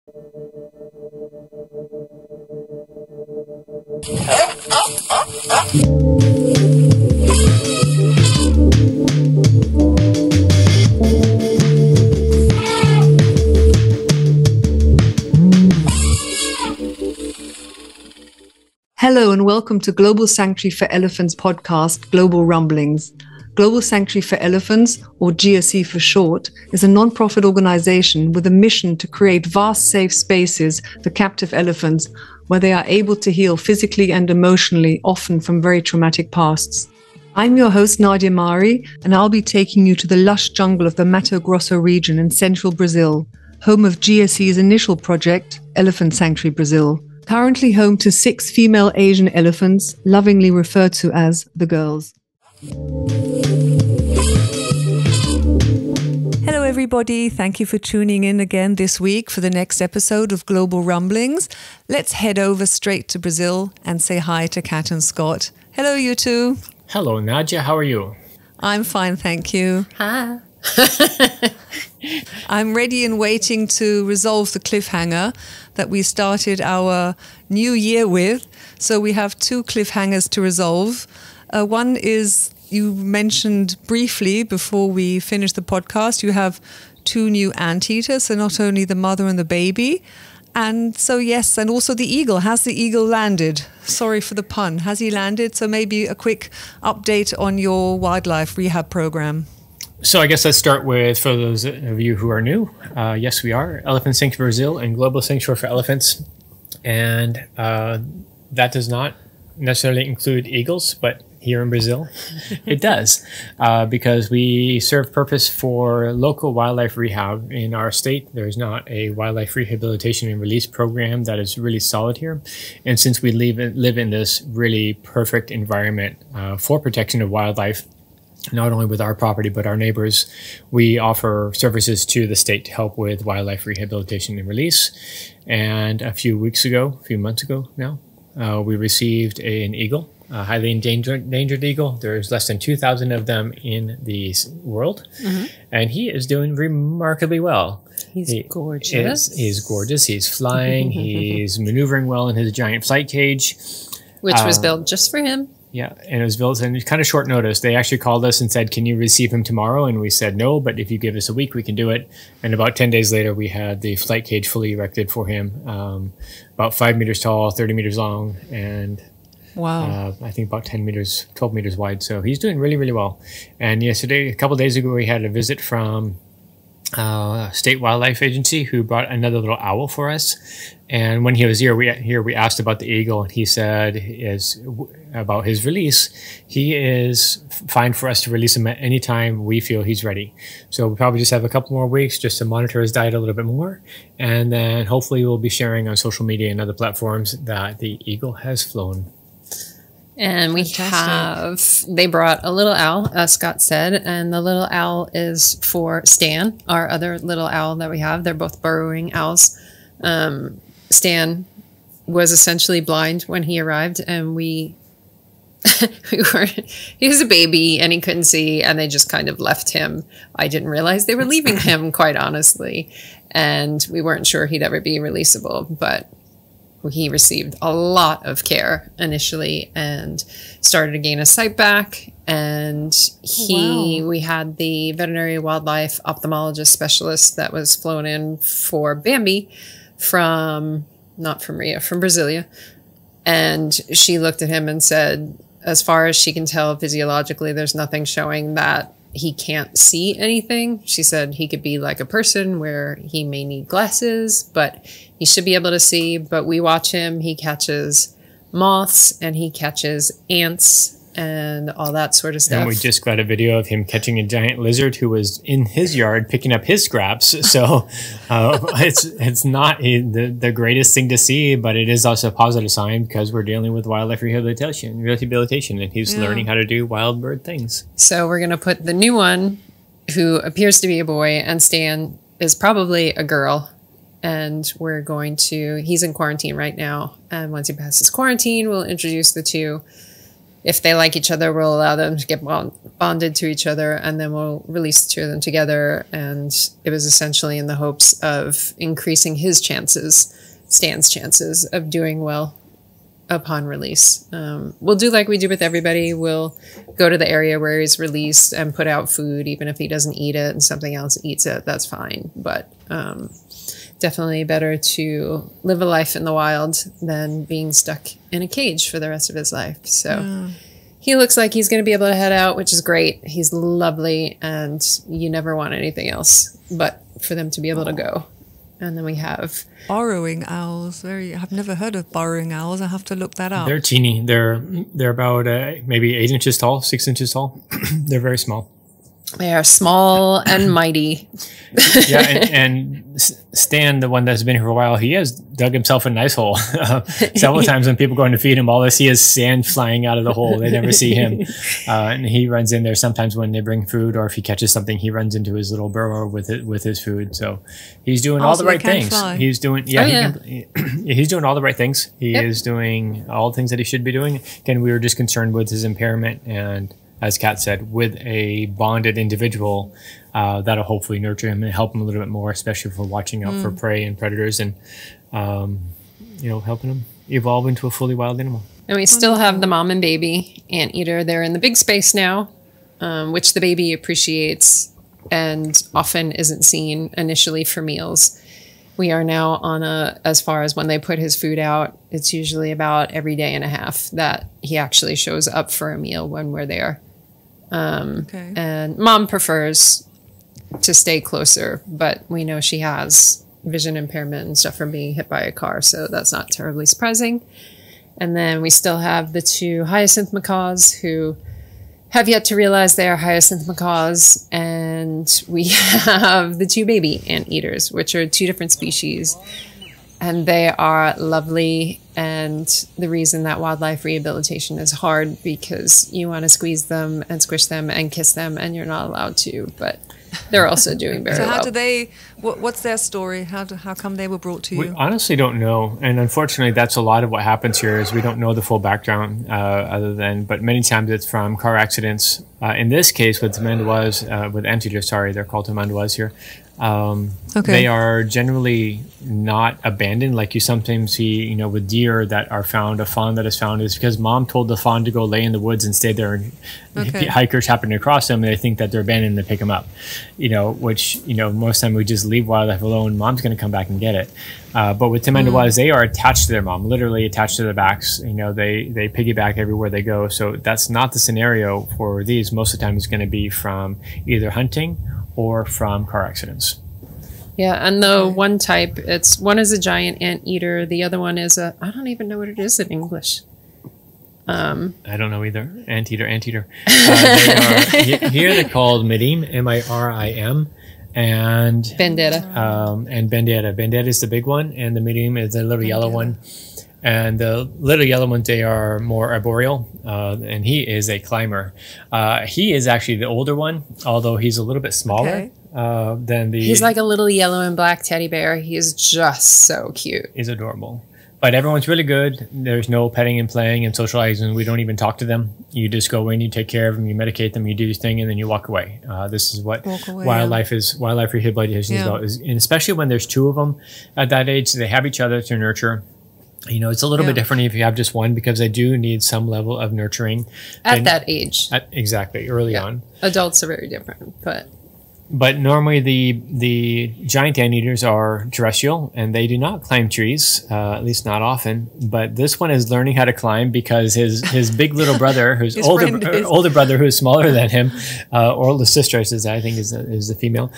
Hello and welcome to Global Sanctuary for Elephants podcast, Global Rumblings. Global Sanctuary for Elephants, or GSE for short, is a non-profit organization with a mission to create vast safe spaces for captive elephants where they are able to heal physically and emotionally, often from very traumatic pasts. I'm your host, Nadia Mari, and I'll be taking you to the lush jungle of the Mato Grosso region in central Brazil, home of GSE's initial project, Elephant Sanctuary Brazil. Currently home to 6 female Asian elephants, lovingly referred to as the girls. Hello everybody, thank you for tuning in again this week for the next episode of Global Rumblings. Let's head over straight to Brazil and say hi to Kat and Scott. Hello you two. Hello Nadia, how are you? I'm fine, thank you. Hi. I'm ready and waiting to resolve the cliffhanger that we started our new year with. So we have 2 cliffhangers to resolve. One is, you mentioned briefly before we finished the podcast, you have 2 new anteaters, so not only the mother and the baby. And so yes, and also the eagle. Has the eagle landed? Sorry for the pun. Has he landed? So maybe a quick update on your wildlife rehab program. So I guess let's start with, for those of you who are new, yes, we are Elephant Sanctuary Brazil and Global Sanctuary for Elephants. And that does not necessarily include eagles, but here in Brazil, it does, because we serve purpose for local wildlife rehab in our state. There's not a wildlife rehabilitation and release program that is really solid here. And since we live in this really perfect environment for protection of wildlife, not only with our property, but our neighbors, we offer services to the state to help with wildlife rehabilitation and release. And a few months ago now, we received an eagle, a highly endangered eagle. There's less than 2,000 of them in the world. Mm-hmm. And he is doing remarkably well. He's gorgeous. He's gorgeous. He's flying. He's maneuvering well in his giant flight cage. Which was built just for him. Yeah, and it was built in kind of short notice. They actually called us and said, can you receive him tomorrow? And we said no, but if you give us a week, we can do it. And about 10 days later, we had the flight cage fully erected for him, about 5 meters tall, 30 meters long, and wow, I think about 12 meters wide. So he's doing really, really well. And yesterday, a couple of days ago, we had a visit from State Wildlife Agency, who brought another little owl for us. And when he was here, we asked about the eagle, and he said about his release, he is fine for us to release him at any time we feel he's ready. So we'll probably just have a couple more weeks just to monitor his diet a little bit more. And then hopefully we'll be sharing on social media and other platforms that the eagle has flown. And they brought a little owl, as Scott said, and the little owl is for Stan, our other little owl that we have. They're both burrowing owls. Stan was essentially blind when he arrived, and he was a baby and he couldn't see, and they just kind of left him. I didn't realize they were leaving him, quite honestly, and we weren't sure he'd ever be releasable, but he received a lot of care initially and started to gain his sight back. And we had the veterinary wildlife ophthalmologist specialist that was flown in for Bambi from Brasilia. And she looked at him and said, as far as she can tell physiologically, there's nothing showing that he can't see anything. She said he could be like a person where he may need glasses, but he should be able to see. But we watch him. He catches moths and he catches ants and all that sort of stuff. And we just got a video of him catching a giant lizard who was in his yard picking up his scraps. So it's not the greatest thing to see, but it is also a positive sign because we're dealing with wildlife rehabilitation, and he's learning how to do wild bird things. So we're going to put the new one, who appears to be a boy, and Stan is probably a girl. And he's in quarantine right now. And once he passes quarantine, we'll introduce the two. if they like each other, we'll allow them to get bonded to each other, and then we'll release the two of them together. And it was essentially in the hopes of increasing his chances, Stan's chances of doing well upon release. We'll do like we do with everybody. We'll go to the area where he's released and put out food, even if he doesn't eat it and something else eats it, that's fine. But definitely better to live a life in the wild than being stuck in a cage for the rest of his life. So he looks like he's going to be able to head out, which is great. He's lovely, and you never want anything else but for them to be able to go. And then we have burrowing owls. I've never heard of burrowing owls. I have to look that up. They're teeny. They're about maybe 8 inches tall, 6 inches tall. They're very small. They are small and mighty. Yeah, and Stan, the one that's been here for a while, he has dug himself a nice hole. Several times when people go in to feed him, all they see is sand flying out of the hole. They never see him. And he runs in there sometimes when they bring food, or if he catches something, he runs into his little burrow with his food. So he's doing all the right things. Fly. He's doing, he's doing all the right things. He is doing all the things that he should be doing. Again, we were just concerned with his impairment, and as Kat said, with a bonded individual, that'll hopefully nurture him and help him a little bit more, especially for watching out for prey and predators, and helping him evolve into a fully wild animal. And we still have the mom and baby anteater. They're in the big space now, which the baby appreciates and often isn't seen initially for meals. We are now on as far as when they put his food out, it's usually about every day and a half that he actually shows up for a meal when we're there. And mom prefers to stay closer, but we know she has vision impairment and stuff from being hit by a car, so that's not terribly surprising. And then we still have the 2 hyacinth macaws who have yet to realize they are hyacinth macaws, and we have the 2 baby anteaters, which are 2 different species, and they are lovely. And the reason that wildlife rehabilitation is hard, because you want to squeeze them and squish them and kiss them, and you're not allowed to, but they're also doing very well. So how do they, what's their story? How come they were brought to you? We honestly don't know. And unfortunately, that's a lot of what happens here, is we don't know the full background but many times it's from car accidents. In this case, with with anteaters, they're called tamanduas here. They are generally not abandoned like you sometimes see, with deer that are found. A fawn that is found is because mom told the fawn to go lay in the woods and stay there, and hikers happen to cross them and they think that they're abandoned and they pick them up, which most time we just leave wildlife alone. Mom's going to come back and get it. But with tamanduas, they are attached to their mom, literally attached to their backs. They piggyback everywhere they go. So that's not the scenario for these. Most of the time it's going to be from either hunting or from car accidents. Yeah, and the one type, one is a giant anteater. The other one is I don't even know what it is in English. I don't know either. Anteater. Here they're called mirim, M-I-R-I-M, and bandera. And bandera. Bandera is the big one, and the mirim is the little yellow one. And the little yellow ones, they are more arboreal, and he is a climber. He is actually the older one, although he's a little bit smaller than the... He's like a little yellow and black teddy bear. He is just so cute. He's adorable. But everyone's really good. There's no petting and playing and socializing. We don't even talk to them. You just go in, you take care of them, you medicate them, you do your thing, and then you walk away. This is what wildlife rehabilitation is about. And especially when there's 2 of them at that age, they have each other to nurture. It's a little bit different if you have just one, because they do need some level of nurturing. At that age. Exactly, early on. Adults are very different, But normally the giant anteaters are terrestrial, and they do not climb trees, at least not often. But this one is learning how to climb because his big little brother, who's older brother, who's smaller than him, or older sister, I think is the female,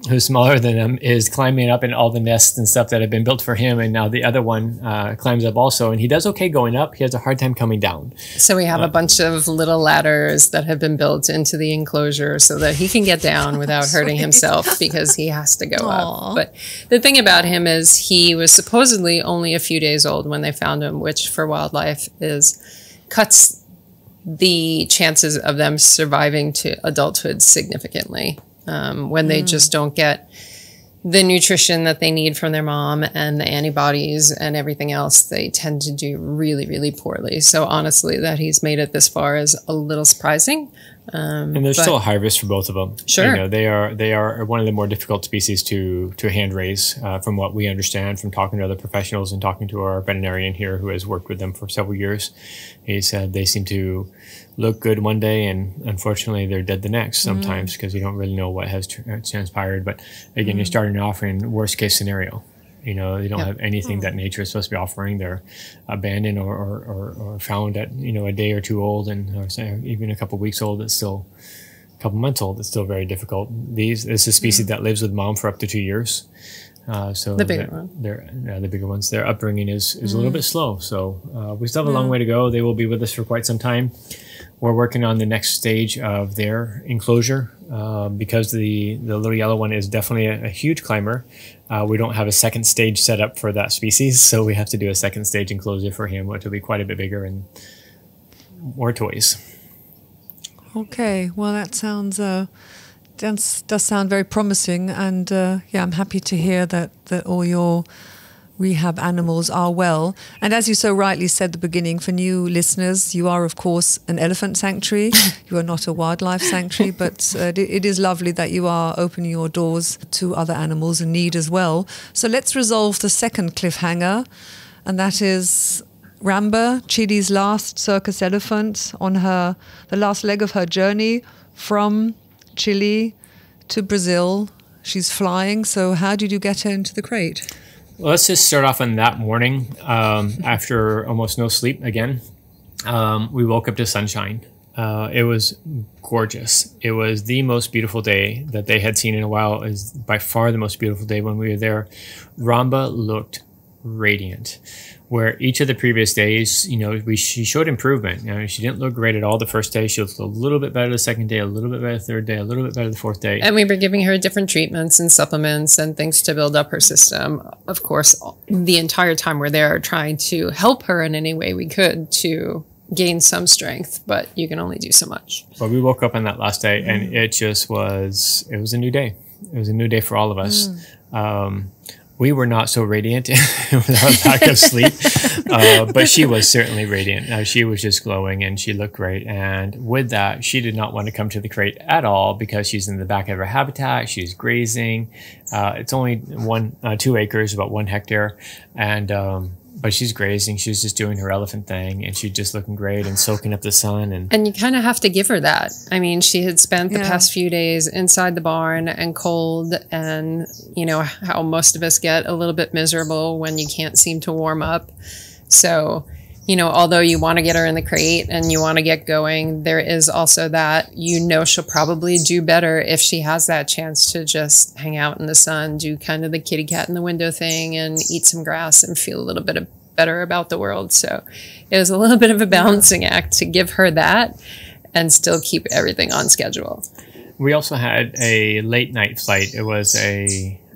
who's smaller than him, is climbing up in all the nests and stuff that have been built for him. And now the other one climbs up also, and he does okay going up. He has a hard time coming down. So we have a bunch of little ladders that have been built into the enclosure so that he can get down without hurting himself, because he has to go up. But the thing about him is he was supposedly only a few days old when they found him, which for wildlife cuts the chances of them surviving to adulthood significantly. When they just don't get the nutrition that they need from their mom and the antibodies and everything else, they tend to do really, really poorly. So honestly, that he's made it this far is a little surprising. And there's still a high risk for both of them. Sure. You know, they are one of the more difficult species to hand raise, from what we understand from talking to other professionals and talking to our veterinarian here who has worked with them for several years. He said they seem to look good one day and unfortunately they're dead the next sometimes because you don't really know what has transpired. But again, you're starting off in worst case scenario. You know, they don't have anything that nature is supposed to be offering. They're abandoned or found at, you know, a day or two old, and or say even a couple of weeks old. It's still a couple months old. It's still very difficult. This is a species that lives with mom for up to 2 years. So the bigger one. The bigger ones. Their upbringing is a little bit slow. So we still have a long way to go. They will be with us for quite some time. We're working on the next stage of their enclosure because the little yellow one is definitely a huge climber. We don't have a second stage set up for that species, so we have to do a second stage enclosure for him, which will be quite a bit bigger and more toys. Okay, well that sounds does sound very promising, and yeah, I'm happy to hear that all your rehab animals are well. And as you so rightly said at the beginning, for new listeners, you are of course an elephant sanctuary. You are not a wildlife sanctuary, but it is lovely that you are opening your doors to other animals in need as well. So let's resolve the second cliffhanger, and that is Ramba, Chile's last circus elephant, on the last leg of her journey from Chile to Brazil. She's flying. So how did you get her into the crate? Well, let's just start off on that morning. After almost no sleep again, we woke up to sunshine. It was gorgeous. It was the most beautiful day that they had seen in a while. It was by far the most beautiful day when we were there. Ramba looked radiant, where each of the previous days, you know, she showed improvement. You know, she didn't look great at all the first day. She looked a little bit better the second day, a little bit better the third day, a little bit better the fourth day. And we were giving her different treatments and supplements and things to build up her system. Of course, the entire time we're there trying to help her in any way we could to gain some strength, but you can only do so much. But we woke up on that last day and it was a new day. It was a new day for all of us. We were not so radiant with our lack of sleep, but she was certainly radiant. She was just glowing and she looked great. And with that, she did not want to come to the crate at all because she's in the back of her habitat. She's grazing. It's only 2 acres, about 1 hectare. And but she's grazing. She's just doing her elephant thing, and she's just looking great and soaking up the sun. And you kind of have to give her that. I mean, she had spent the past few days inside the barn and cold, and you know how most of us get a little bit miserable when you can't seem to warm up. So, you know, although you want to get her in the crate and you want to get going, there is also that, you know, she'll probably do better if she has that chance to just hang out in the sun, do kind of the kitty cat in the window thing and eat some grass and feel a little bit better about the world. So it was a little bit of a balancing act to give her that and still keep everything on schedule. We also had a late night flight. It was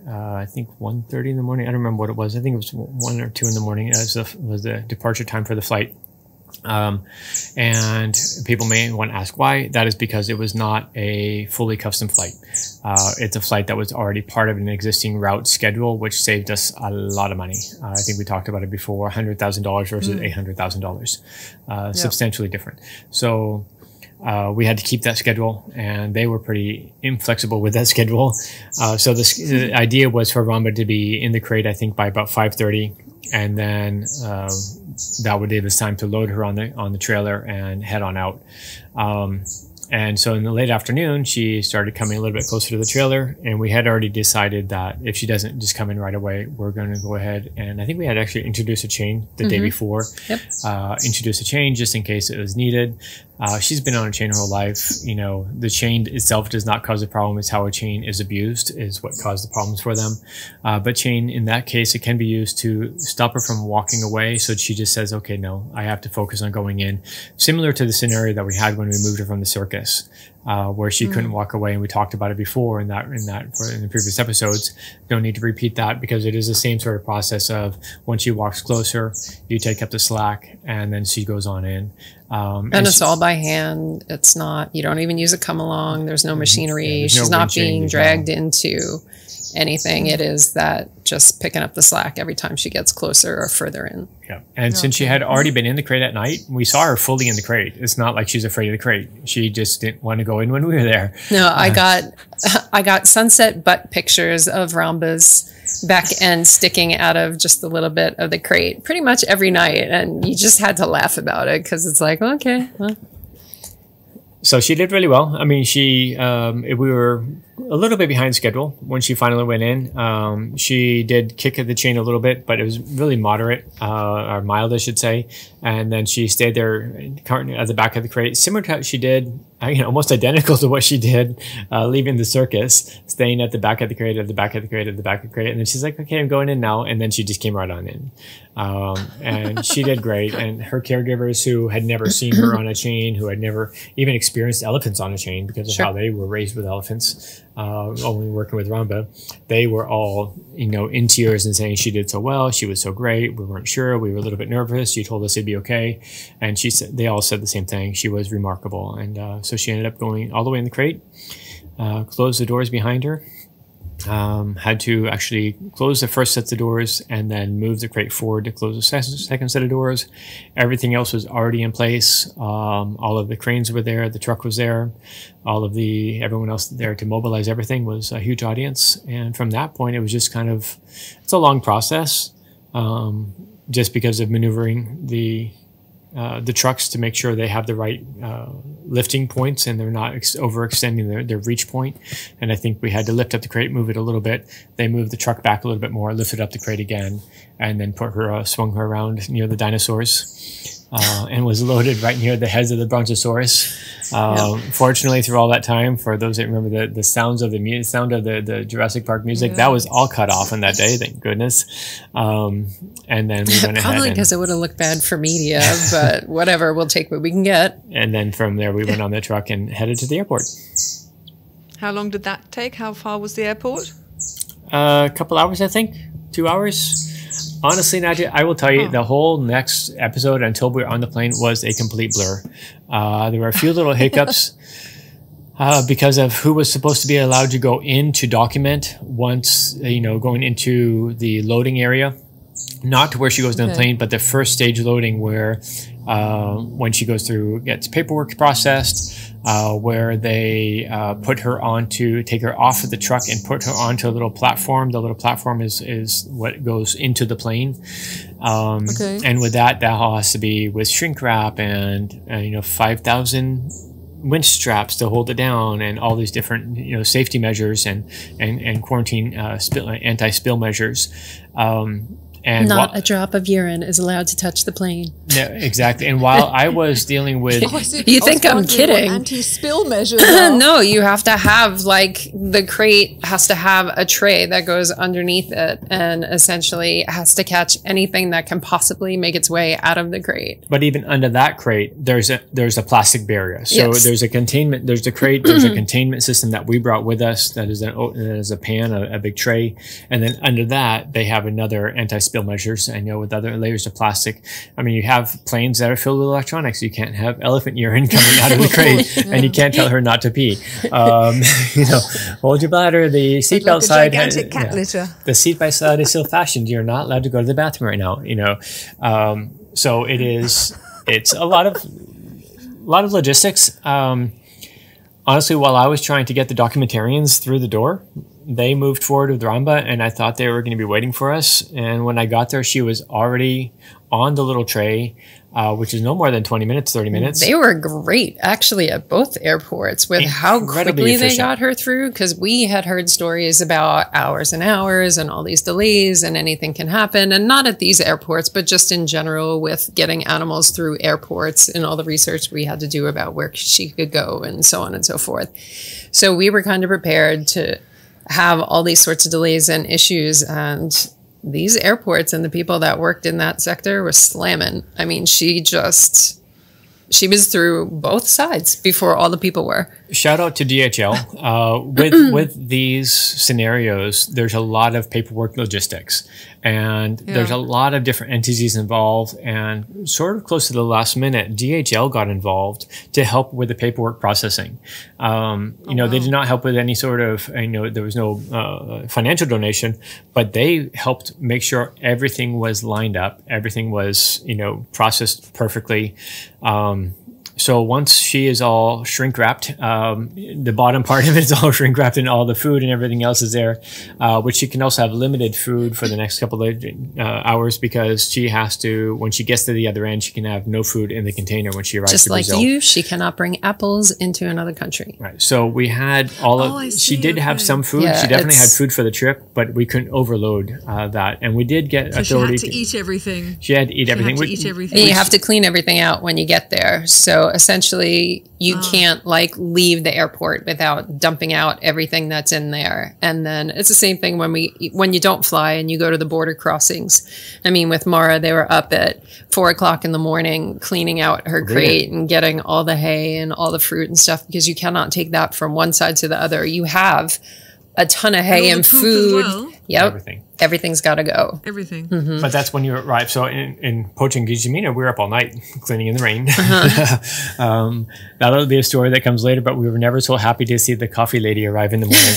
I think 1:30 in the morning. I don't remember what it was. I think it was 1 or 2 in the morning. It was the departure time for the flight. And people may want to ask why. That is because it was not a fully custom flight. It's a flight that was already part of an existing route schedule, which saved us a lot of money. I think we talked about it before, $100,000 versus $800,000. Substantially different. So we had to keep that schedule, and they were pretty inflexible with that schedule. So the idea was for Ramba to be in the crate, I think, by about 5:30, and then that would give us time to load her on the trailer and head on out. And so in the late afternoon, she started coming a little bit closer to the trailer, and we had already decided that if she doesn't just come in right away, we're going to go ahead. And I think we had actually introduced a chain the day before, introduce a chain just in case it was needed. She's been on a chain her whole life. You know, the chain itself does not cause a problem. It's how a chain is abused is what caused the problems for them. But chain, in that case, it can be used to stop her from walking away. So she just says, okay, no, I have to focus on going in. Similar to the scenario that we had when we moved her from the circus, where she couldn't walk away. And we talked about it before in the previous episodes. Don't need to repeat that because it is the same sort of process of when she walks closer, you take up the slack and then she goes on in. And it's all by hand. It's not, you don't even use a come along. There's no machinery. She's not being dragged into, anything, it is that just picking up the slack every time she gets closer or further in. Yeah. And since she had already been in the crate at night, we saw her fully in the crate. It's not like she's afraid of the crate. She just didn't want to go in when we were there. No, I got sunset butt pictures of Ramba's back end sticking out of just a little bit of the crate pretty much every night. And you just had to laugh about it because it's like, okay, well. So she did really well. I mean, we were a little bit behind schedule when she finally went in. She did kick at the chain a little bit, but it was really moderate, or mild, I should say. And then she stayed there at the back of the crate, similar to how she did, almost identical to what she did leaving the circus, staying at the back of the crate, at the back of the crate, at the back of the crate. And then she's like, okay, I'm going in now. And then she just came right on in. And she did great. And her caregivers who had never seen her on a chain, who had never even experienced elephants on a chain because of how they were raised with elephants, only working with Ramba, they were all, in tears and saying she did so well. She was so great. We weren't sure. We were a little bit nervous. She told us it'd be okay. And she said, they all said the same thing. She was remarkable. And so she ended up going all the way in the crate, closed the doors behind her, had to actually close the first set of doors and then move the crate forward to close the second set of doors. Everything else was already in place. All of the cranes were there. The truck was there. Everyone else there to mobilize everything was a huge audience. And from that point, it was just it's a long process, just because of maneuvering the trucks to make sure they have the right lifting points and they're not overextending their reach point. And I think we had to lift up the crate, move it a little bit. They moved the truck back a little bit more, lifted up the crate again, and then swung her around near the dinosaurs, and was loaded right near the heads of the brontosaurus. Fortunately, through all that time, for those that remember the sounds of the sound of the Jurassic Park music, that was all cut off on that day, thank goodness. And then we went ahead. Probably because it would have looked bad for media, but whatever, we'll take what we can get. And then from there, we went on the truck and headed to the airport. How long did that take? How far was the airport? A couple hours, I think. 2 hours. Honestly, Nadia, I will tell you, the whole next episode until we were on the plane was a complete blur. There were a few little hiccups because of who was supposed to be allowed to go in to document once, going into the loading area. Not to where she goes on the plane, but the first stage loading where when she goes through, gets paperwork processed, where they take her off of the truck and put her onto a little platform. The little platform is what goes into the plane. And with that all has to be with shrink wrap and 5,000 winch straps to hold it down and all these different, safety measures and quarantine anti-spill measures. And not a drop of urine is allowed to touch the plane. No, exactly. And while I was dealing with... You think I'm kidding. Anti-spill measures. No, you have to have, the crate has to have a tray that goes underneath it and essentially has to catch anything that can possibly make its way out of the crate. But even under that crate, there's a plastic barrier. So there's a containment, there's the crate, there's a containment system that we brought with us that is a pan, a big tray. And then under that, they have another anti-spill measures, with other layers of plastic. I mean, you have planes that are filled with electronics. You can't have elephant urine coming out of the crate, and you can't tell her not to pee. Hold your bladder. The seatbelt side has cat litter. The seatbelt side is still fashioned. You're not allowed to go to the bathroom right now. So it's a lot of logistics. Honestly, while I was trying to get the documentarians through the door, they moved forward with Ramba, and I thought they were going to be waiting for us. And when I got there, she was already on the little tray, which is no more than 20 minutes, 30 minutes. They were great, actually, at both airports with how quickly they got her through, because we had heard stories about hours and hours and all these delays and anything can happen. And not at these airports, but just in general with getting animals through airports and all the research we had to do about where she could go and so on and so forth. So we were kind of prepared to have all these sorts of delays and issues, and these airports and the people that worked in that sector were slamming. I mean, she was through both sides before all the people were. Shout out to DHL. With these scenarios, there's a lot of paperwork logistics. And there's a lot of different entities involved, and sort of close to the last minute, DHL got involved to help with the paperwork processing. They did not help with any sort of, there was no financial donation, but they helped make sure everything was lined up, everything was, processed perfectly. So once she is all shrink wrapped, the bottom part of it is all shrink wrapped and all the food and everything else is there, which she can also have limited food for the next couple of hours, because she has to, when she gets to the other end, she can have no food in the container when she arrives to Brazil. Just like you, she cannot bring apples into another country. Right. So we had she did have some food. Yeah, she definitely had food for the trip, but we couldn't overload that. And we did get authority. She had to eat everything. She had to eat everything. And you have to clean everything out when you get there. So essentially you can't leave the airport without dumping out everything that's in there. And then it's the same thing when you don't fly and you go to the border crossings. I mean, with Mara, they were up at 4:00 in the morning cleaning out her crate and getting all the hay and all the fruit and stuff, because you cannot take that from one side to the other. You have a ton of hay and food. Well. Yep. Everything's got to go. Everything. Mm-hmm. But that's when you arrive. So in Portuguese-Mina, we were up all night cleaning in the rain. That'll be a story that comes later, but we were never so happy to see the coffee lady arrive in the morning,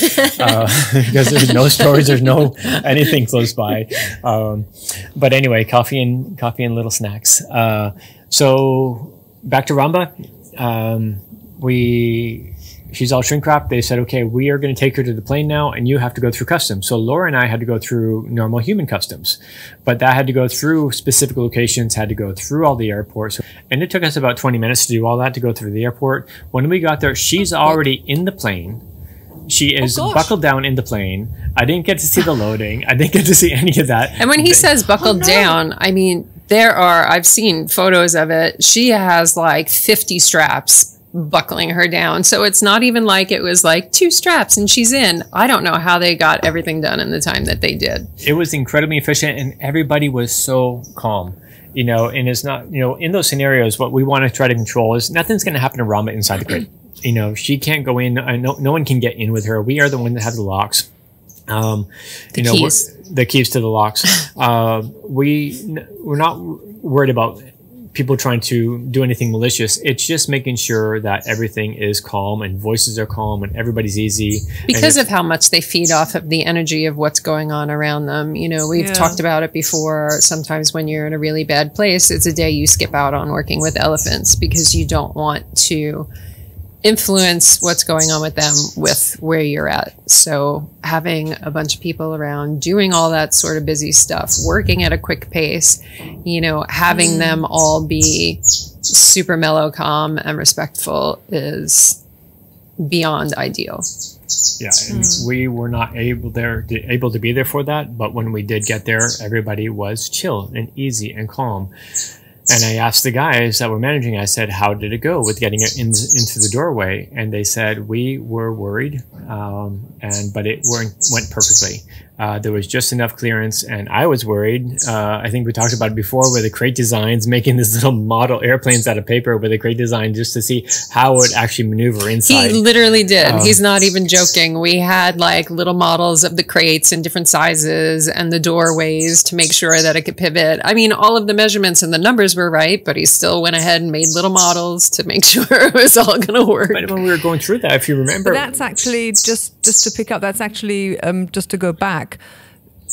because there's no stores, there's no anything close by. But anyway, coffee and little snacks. So back to Ramba. She's all shrink wrapped. They said, okay, we are going to take her to the plane now, and you have to go through customs. So Laura and I had to go through normal human customs, but that had to go through specific locations, had to go through all the airports. And it took us about 20 minutes to do all that, to go through the airport. When we got there, she's already in the plane. She is buckled down in the plane. I didn't get to see the loading. I didn't get to see any of that. And when he says buckled down, I mean, I've seen photos of it. She has 50 straps buckling her down. So it's not even like it was 2 straps and she's in. I don't know how they got everything done in the time that they did. It was incredibly efficient, and everybody was so calm. And it's not, in those scenarios, what we want to try to control is nothing's going to happen to Ramba inside the crate. She can't go in. No one can get in with her. We are the one that have the locks. The keys to the locks. We're not worried about people trying to do anything malicious. It's just making sure that everything is calm and voices are calm and everybody's easy. Because of how much they feed off of the energy of what's going on around them. We've talked about it before. Sometimes when you're in a really bad place, it's a day you skip out on working with elephants, because you don't want to influence what's going on with them with where you're at. So having a bunch of people around doing all that sort of busy stuff, working at a quick pace, having them all be super mellow, calm, and respectful is beyond ideal. Yeah, and we were not able to be there for that, but when we did get there, everybody was chill and easy and calm. And I asked the guys that were managing, I said, how did it go with getting it into the doorway? And they said, we were worried, but it went perfectly. There was just enough clearance, and I was worried. I think we talked about it before, with the crate designs, making these little model airplanes out of paper with a crate design just to see how it would actually maneuver inside. He literally did. He's not even joking. We had little models of the crates in different sizes and the doorways to make sure that it could pivot. I mean, all of the measurements and the numbers were right, but he still went ahead and made little models to make sure it was all going to work. But when we were going through that, if you remember... But that's actually, just to pick up, that's actually, just to go back,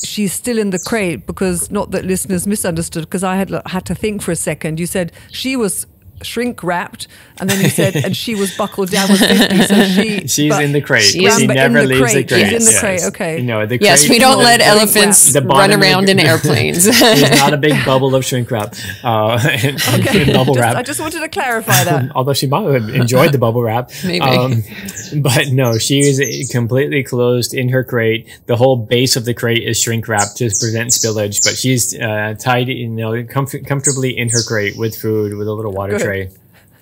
she's still in the crate, because, not that listeners misunderstood, because I had to think for a second. You said she was shrink wrapped, and then you said, and she was buckled down with 50. So she's in the crate. She never leaves the crate. She's in the crate. Okay. The crate, yes, we don't let elephants run around in airplanes. There's not a big bubble of shrink wrap. Okay. Bubble wrap. I just wanted to clarify that. Although she might have enjoyed the bubble wrap. Maybe. But no, she is completely closed in her crate. The whole base of the crate is shrink wrapped to prevent spillage, but she's tied, comfortably in her crate with food, with a little water tray.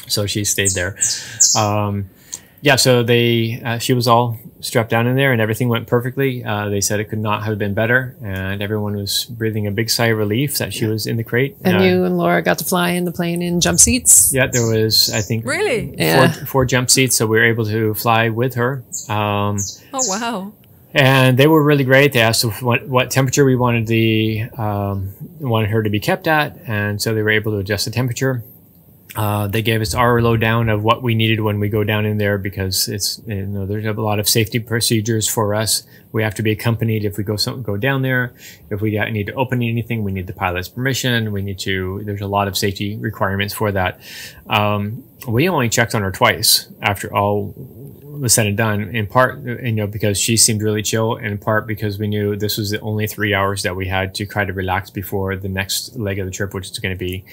So she stayed there. So she was all strapped down in there, and everything went perfectly. They said it could not have been better, and everyone was breathing a big sigh of relief that she was in the crate. And you and Laura got to fly in the plane in jump seats? Yeah, there was, I think, really? four jump seats, so we were able to fly with her. Oh, wow. And they were really great. They asked us what temperature we wanted wanted her to be kept at, and so they were able to adjust the temperature. They gave us our lowdown of what we needed when we go down in there, because it's, there's a lot of safety procedures for us. We have to be accompanied if we go down there. If we need to open anything, we need the pilot's permission. There's a lot of safety requirements for that. We only checked on her twice after all was said and done, in part, because she seemed really chill, and in part because we knew this was the only 3 hours that we had to try to relax before the next leg of the trip, which is going to be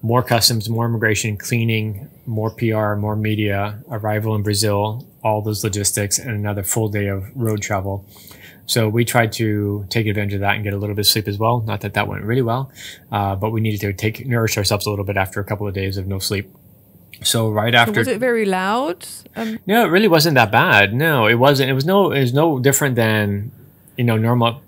more customs, more immigration, cleaning, more PR, more media, arrival in Brazil, all those logistics, and another full day of road travel. So we tried to take advantage of that and get a little bit of sleep as well. Not that went really well, but we needed to nourish ourselves a little bit after a couple of days of no sleep. So right after, so was it very loud? No, it really wasn't that bad. No, it wasn't. It was no different than normal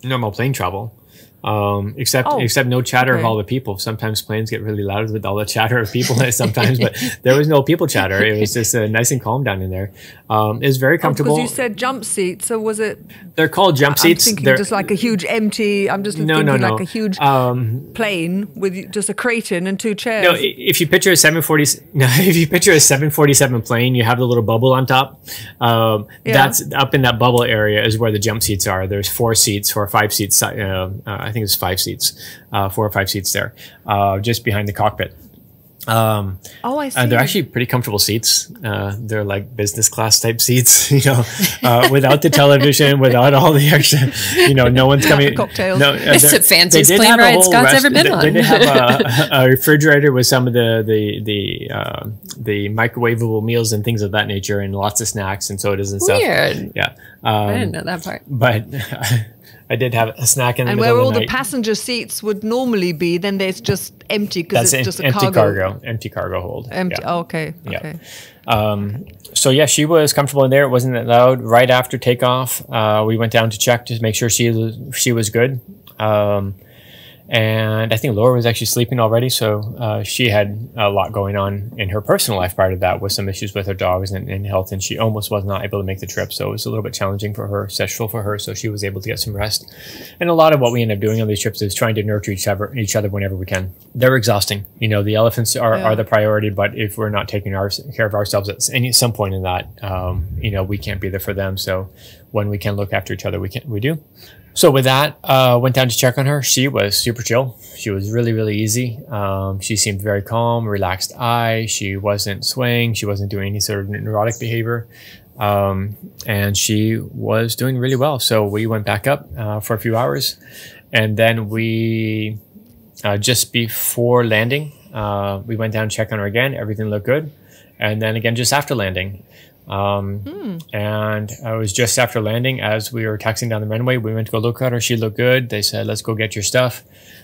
plane travel. Except no chatter of all the people. Sometimes planes get really loud with all the chatter of people sometimes, but there was no people chatter. It was just nice and calm down in there. It was very comfortable. Because you said jump seat, so was it? They're called jump seats. I'm thinking just like a huge empty. I'm just thinking like a huge plane with just a crate in and two chairs. No, if you picture a 747 plane, you have the little bubble on top. That's up in that bubble area is where the jump seats are. There's 4 seats or 5 seats. I think it's 5 seats, 4 or 5 seats there, just behind the cockpit. I see. They're actually pretty comfortable seats. They're like business class type seats, without the television, without all the extra, no one's coming. Cocktails. No, it's the fanciest plane ride Scott's ever been on. They did have a refrigerator with some of the microwavable meals and things of that nature, and lots of snacks and sodas and stuff. Weird. Yeah. I didn't know that part. But I did have a snack in the middle of the night. And where all the passenger seats would normally be, then there's just empty because it's just a empty cargo. Empty cargo hold. Empty. Yeah. Oh, okay. Yeah. Okay. So yeah, she was comfortable in there. It wasn't that loud. Right after takeoff, we went down to check to make sure she was good. And I think Laura was actually sleeping already, so she had a lot going on in her personal life prior to that, with some issues with her dogs and health, and she almost was not able to make the trip. So it was a little bit challenging for her, stressful for her, so she was able to get some rest. And a lot of what we end up doing on these trips is trying to nurture each other whenever we can. They're exhausting. The elephants are the priority, but if we're not taking care of ourselves at some point in that, we can't be there for them. So when we can look after each other, we do. So with that, went down to check on her. She was super chill. She was really, really easy. She seemed very calm, relaxed eye. She wasn't swaying. She wasn't doing any sort of neurotic behavior. And she was doing really well. So we went back up for a few hours. And then we, just before landing, we went down to check on her again. Everything looked good. And then again, just after landing. And it was just after landing, as we were taxiing down the runway, we went to go look at her. She looked good. They said, let's go get your stuff.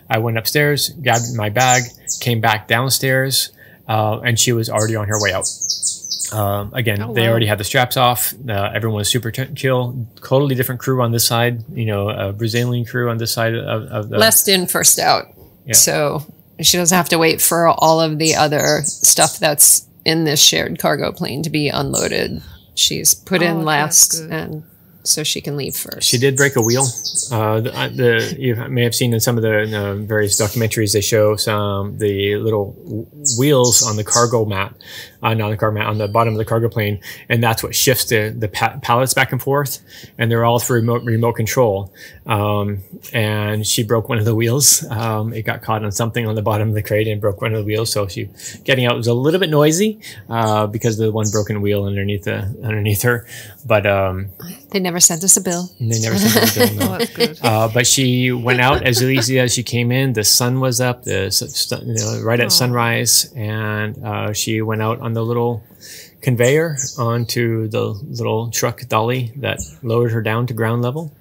I went upstairs, grabbed my bag, came back downstairs, and she was already on her way out. They already had the straps off. Everyone was super chill. Totally different crew on this side, a Brazilian crew on this side of the... Last in, first out. Yeah. So she doesn't have to wait for all of the other stuff that's in this shared cargo plane to be unloaded. She's put in last, and so she can leave first. She did break a wheel. You may have seen in some of the various documentaries, they show the little wheels on the cargo mat, not the cargo mat, on the bottom of the cargo plane, and that's what shifts the pallets back and forth, and they're all through remote control. And she broke one of the wheels. It got caught on something on the bottom of the crate and broke one of the wheels. So she getting out was a little bit noisy because of the one broken wheel underneath her. But they never sent us a bill. They never sent us a bill. No. Oh, that's good. But she went out as easy as she came in. The sun was up, right at sunrise, and she went out on the little conveyor onto the little truck dolly that lowered her down to ground level.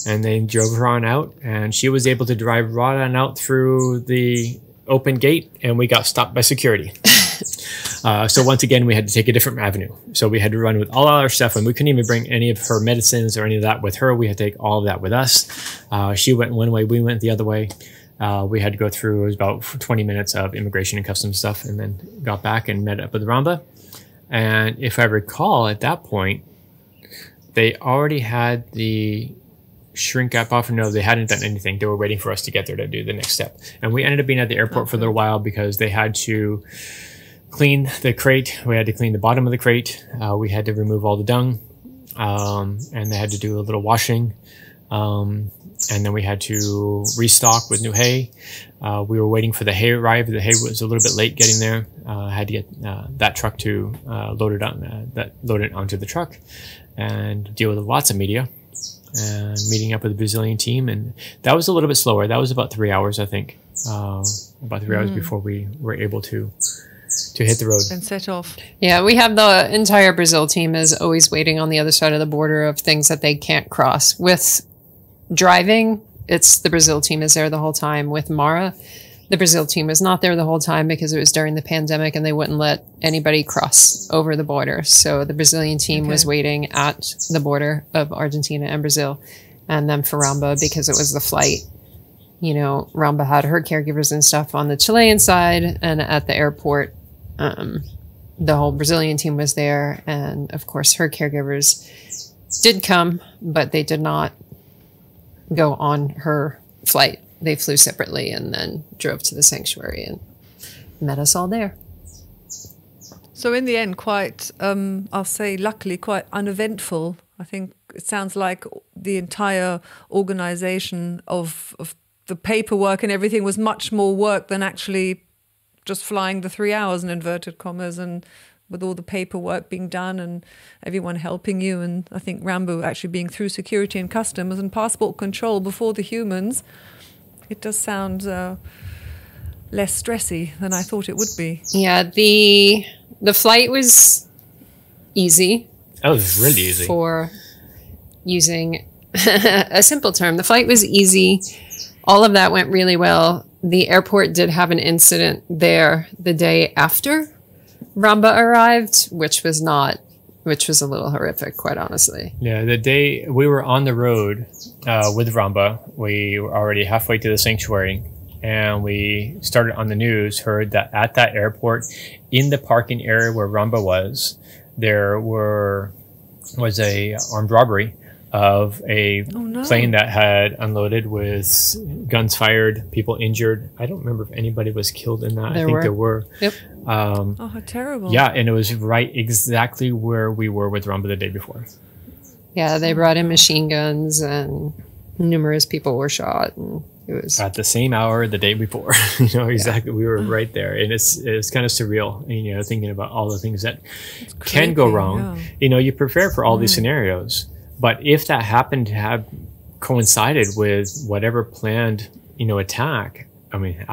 And they drove her on out, and she was able to drive right on out through the open gate, and we got stopped by security. So once again, we had to take a different avenue. So we had to run with all our stuff, and we couldn't even bring any of her medicines or any of that with her. We had to take all of that with us. She went one way, we went the other way. We had to go through, it was about 20 minutes of immigration and customs stuff, and then got back and met up with Ramba. And if I recall, at that point, they already had the shrink wrap off. No, they hadn't done anything. They were waiting for us to get there to do the next step. And we ended up being at the airport for a little while because they had to clean the crate. We had to clean the bottom of the crate. We had to remove all the dung. And they had to do a little washing. And then we had to restock with new hay. We were waiting for the hay to arrive. The hay was a little bit late getting there. Had to get that truck to load it onto the truck and deal with lots of media and meeting up with the Brazilian team. And that was a little bit slower. That was about 3 hours, I think. About 3 hours before we were able to hit the road and set off. Yeah, we have the entire Brazil team is always waiting on the other side of the border of things that they can't cross. With driving, it's the Brazil team is there the whole time. With Mara, the Brazil team was not there the whole time because it was during the pandemic and they wouldn't let anybody cross over the border. So the Brazilian team was waiting at the border of Argentina and Brazil. And then for Ramba, because it was the flight, you know, Ramba had her caregivers and stuff on the Chilean side, and at the airport, the whole Brazilian team was there. And of course, her caregivers did come, but they did not go on her flight. They flew separately and then drove to the sanctuary and met us all there. So in the end, quite, I'll say luckily, quite uneventful. I think it sounds like the entire organization of the paperwork and everything was much more work than actually just flying the 3 hours in inverted commas, and with all the paperwork being done and everyone helping you. And I think Rambo actually being through security and customs and passport control before the humans, it does sound less stressy than I thought it would be. Yeah, the flight was easy. That was really easy. For using a simple term, the flight was easy. All of that went really well. The airport did have an incident there the day after Ramba arrived, which was a little horrific, quite honestly. Yeah, the day we were on the road with Ramba, we were already halfway to the sanctuary, and we started on the news, heard that at that airport, in the parking area where Ramba was, there was a armed robbery of a plane that had unloaded with guns fired, people injured. I don't remember if anybody was killed in that. I think there were. Yep. Oh, how terrible. Yeah, and it was right exactly where we were with Ramba the day before. Yeah, they brought in machine guns and numerous people were shot. And it was at the same hour the day before. You know, exactly. Yeah. We were right there. And it's kind of surreal, you know, thinking about all the things that can go wrong. Yeah. You know, you prepare for all these scenarios. But if that happened to have coincided with whatever planned, you know, attack, I mean,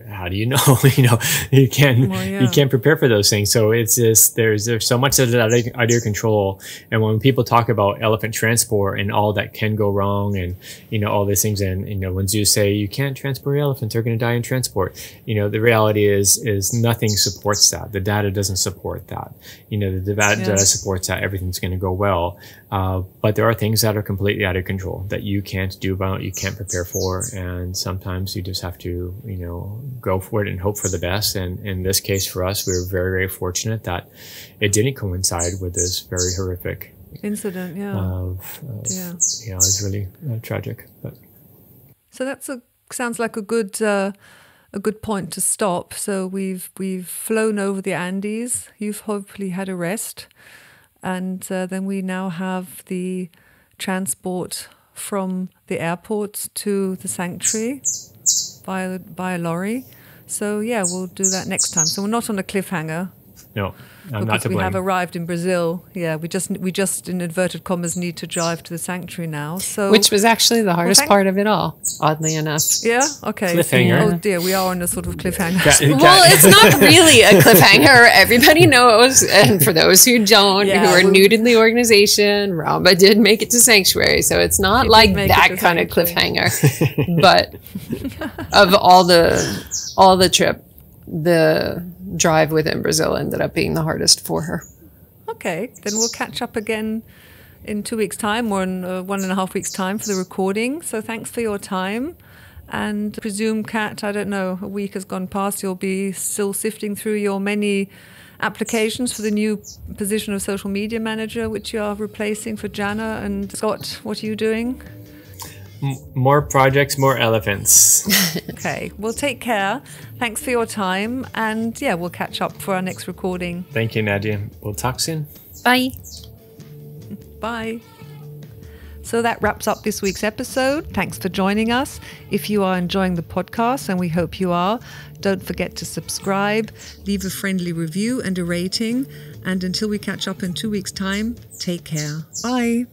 how do you know? You know, you can't prepare for those things. So it's just there's so much that's out of your control. And when people talk about elephant transport and all that can go wrong, and you know all these things, and you know when zoos say you can't transport elephants, they're going to die in transport. You know, the reality is nothing supports that. The data doesn't support that. You know, the data supports that everything's going to go well. But there are things that are completely out of control that you can't do about, you can't prepare for, and sometimes you just have to, you know, go for it and hope for the best. And in this case for us, we were very, very fortunate that it didn't coincide with this very horrific incident. Yeah. You know, it's really tragic. But so sounds like a good point to stop. So we've flown over the Andes. You've hopefully had a rest. And then we now have the transport from the airport to the sanctuary by a lorry. So yeah, we'll do that next time. So we're not on a cliffhanger. No, I'm not to blame. Because we have arrived in Brazil. Yeah, we just in inverted commas need to drive to the sanctuary now. So which was actually the hardest part of it all, oddly enough. Yeah. Okay. Cliffhanger. Oh dear, we are on a sort of cliffhanger. Well, it's not really a cliffhanger. Everybody knows, and for those who don't, who are new to the organization, Ramba did make it to sanctuary, so it's not like that kind of cliffhanger. But of all the trip, the drive within Brazil ended up being the hardest for her. Okay, then we'll catch up again in 2 weeks' time, or in 1.5 weeks' time for the recording. So thanks for your time. And I presume, Kat, I don't know, a week has gone past. You'll be still sifting through your many applications for the new position of social media manager, which you are replacing for Jana. And Scott, what are you doing? More projects, more elephants. Okay, well, take care. Thanks for your time. And yeah, we'll catch up for our next recording. Thank you, Nadia. We'll talk soon. Bye. Bye. So that wraps up this week's episode. Thanks for joining us. If you are enjoying the podcast, and we hope you are, don't forget to subscribe, leave a friendly review and a rating. And until we catch up in 2 weeks' time, take care. Bye.